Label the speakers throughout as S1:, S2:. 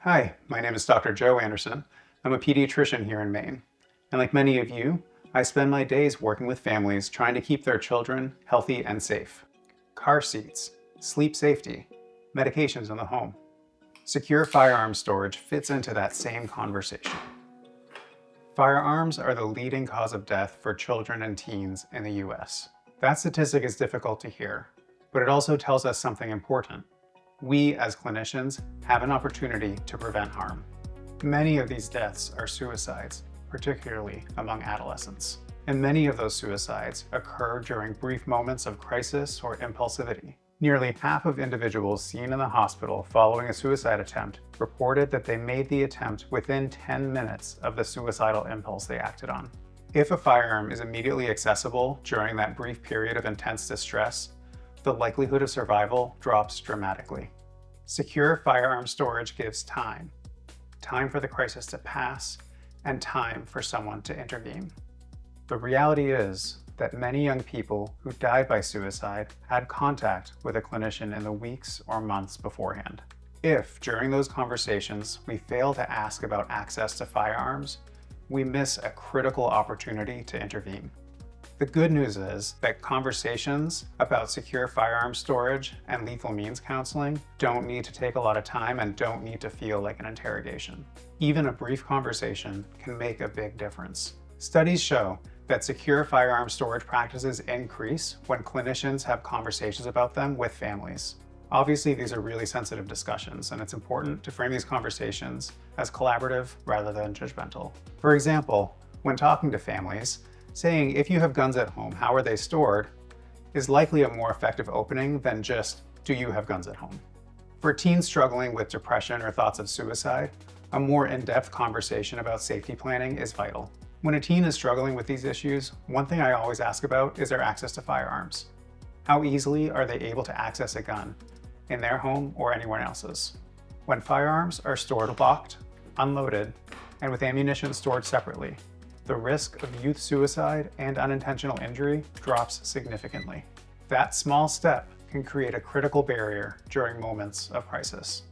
S1: Hi, my name is Dr. Joe Anderson. I'm a pediatrician here in Maine. And like many of you, I spend my days working with families trying to keep their children healthy and safe. Car seats, sleep safety, medications in the home. Secure firearm storage fits into that same conversation. Firearms are the leading cause of death for children and teens in the US. That statistic is difficult to hear, but it also tells us something important. We, as clinicians, have an opportunity to prevent harm. Many of these deaths are suicides, particularly among adolescents. And many of those suicides occur during brief moments of crisis or impulsivity. Nearly half of individuals seen in the hospital following a suicide attempt reported that they made the attempt within 10 minutes of the suicidal impulse they acted on. If a firearm is immediately accessible during that brief period of intense distress, the likelihood of survival drops dramatically. Secure firearm storage gives time for the crisis to pass, and time for someone to intervene. The reality is that many young people who died by suicide had contact with a clinician in the weeks or months beforehand. If, during those conversations, we fail to ask about access to firearms, we miss a critical opportunity to intervene. The good news is that conversations about secure firearm storage and lethal means counseling don't need to take a lot of time and don't need to feel like an interrogation. Even a brief conversation can make a big difference. Studies show that secure firearm storage practices increase when clinicians have conversations about them with families. Obviously, these are really sensitive discussions, and it's important to frame these conversations as collaborative rather than judgmental. For example, when talking to families, saying, "If you have guns at home, how are they stored?" is likely a more effective opening than just, "Do you have guns at home?" For teens struggling with depression or thoughts of suicide, a more in-depth conversation about safety planning is vital. When a teen is struggling with these issues, one thing I always ask about is their access to firearms. How easily are they able to access a gun in their home or anyone else's? When firearms are stored locked, unloaded, and with ammunition stored separately, the risk of youth suicide and unintentional injury drops significantly. That small step can create a critical barrier during moments of crisis.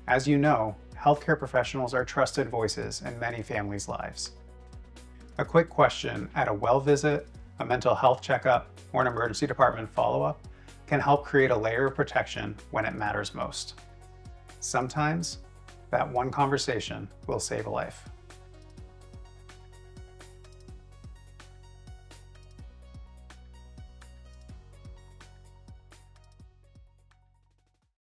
S1: As you know, healthcare professionals are trusted voices in many families' lives. A quick question at a well visit, a mental health checkup, or an emergency department follow-up can help create a layer of protection when it matters most. Sometimes, that one conversation will save a life.